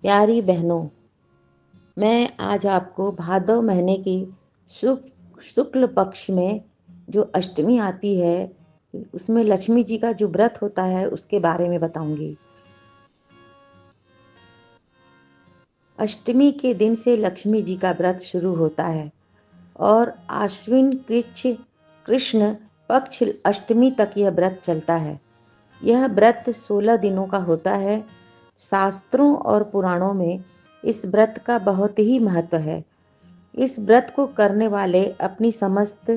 प्यारी बहनों, मैं आज आपको भादव महीने की शुक्ल पक्ष में जो अष्टमी आती है, उसमें लक्ष्मी जी का जो व्रत होता है उसके बारे में बताऊंगी। अष्टमी के दिन से लक्ष्मी जी का व्रत शुरू होता है और आश्विन कृष्ण पक्ष अष्टमी तक यह व्रत चलता है। यह व्रत 16 दिनों का होता है। शास्त्रों और पुराणों में इस व्रत का बहुत ही महत्व है। इस व्रत को करने वाले अपनी समस्त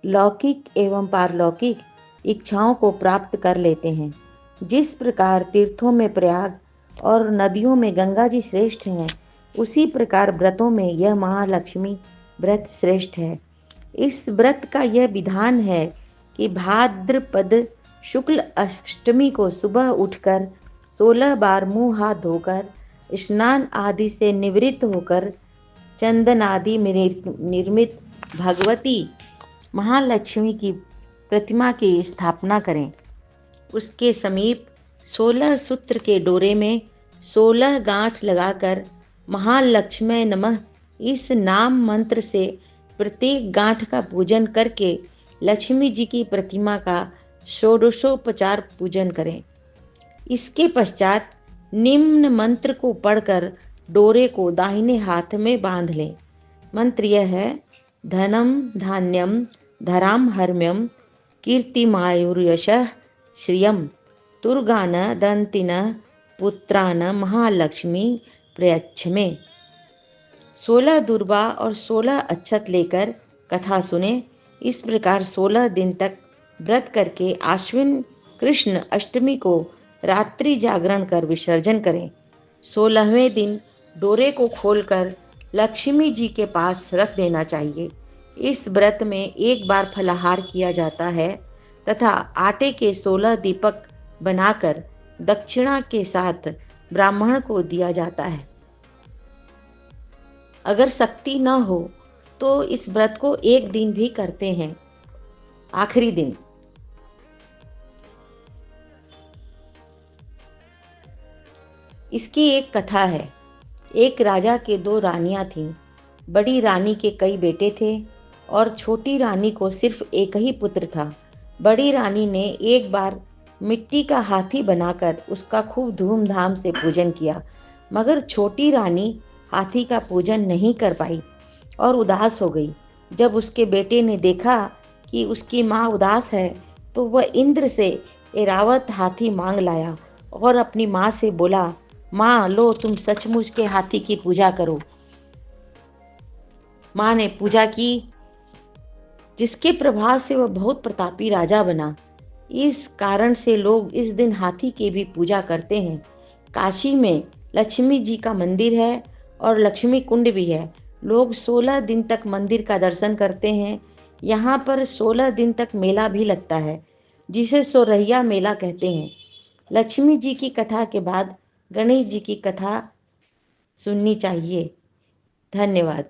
लौकिक एवं पारलौकिक इच्छाओं को प्राप्त कर लेते हैं। जिस प्रकार तीर्थों में प्रयाग और नदियों में गंगा जी श्रेष्ठ हैं, उसी प्रकार व्रतों में यह महालक्ष्मी व्रत श्रेष्ठ है। इस व्रत का यह विधान है कि भाद्रपद शुक्ल अष्टमी को सुबह उठकर 16 बार मुंह हाथ धोकर स्नान आदि से निवृत्त होकर चंदन आदि में निर्मित भगवती महालक्ष्मी की प्रतिमा की स्थापना करें। उसके समीप 16 सूत्र के डोरे में 16 गांठ लगाकर महालक्ष्मी नमः इस नाम मंत्र से प्रत्येक गांठ का पूजन करके लक्ष्मी जी की प्रतिमा का षोडशोपचार पूजन करें। इसके पश्चात निम्न मंत्र को पढ़कर डोरे को दाहिने हाथ में बांध लें। मंत्र यह है: धनम धान्यम धराम हर्म्यम कीर्तिमायुर्यशः श्रियम तुर्गान दंतिन पुत्रान महालक्ष्मी प्रयच्छ में। 16 दुर्वा और 16 अक्षत लेकर कथा सुने। इस प्रकार 16 दिन तक व्रत करके आश्विन कृष्ण अष्टमी को रात्रि जागरण कर विसर्जन करें। 16वें दिन डोरे को खोलकर लक्ष्मी जी के पास रख देना चाहिए। इस व्रत में एक बार फलाहार किया जाता है तथा आटे के 16 दीपक बनाकर दक्षिणा के साथ ब्राह्मण को दिया जाता है। अगर शक्ति न हो तो इस व्रत को एक दिन भी करते हैं, आखिरी दिन। इसकी एक कथा है। एक राजा के 2 रानियां थीं। बड़ी रानी के कई बेटे थे और छोटी रानी को सिर्फ एक ही पुत्र था। बड़ी रानी ने एक बार मिट्टी का हाथी बनाकर उसका खूब धूमधाम से पूजन किया, मगर छोटी रानी हाथी का पूजन नहीं कर पाई और उदास हो गई। जब उसके बेटे ने देखा कि उसकी माँ उदास है, तो वह इंद्र से ऐरावत हाथी मांग लाया और अपनी माँ से बोला, माँ लो, तुम सचमुच के हाथी की पूजा करो। माँ ने पूजा की, जिसके प्रभाव से वह बहुत प्रतापी राजा बना। इस कारण से लोग इस दिन हाथी की भी पूजा करते हैं। काशी में लक्ष्मी जी का मंदिर है और लक्ष्मी कुंड भी है। लोग 16 दिन तक मंदिर का दर्शन करते हैं। यहाँ पर 16 दिन तक मेला भी लगता है, जिसे सोरहिया मेला कहते हैं। लक्ष्मी जी की कथा के बाद गणेश जी की कथा सुननी चाहिए। धन्यवाद।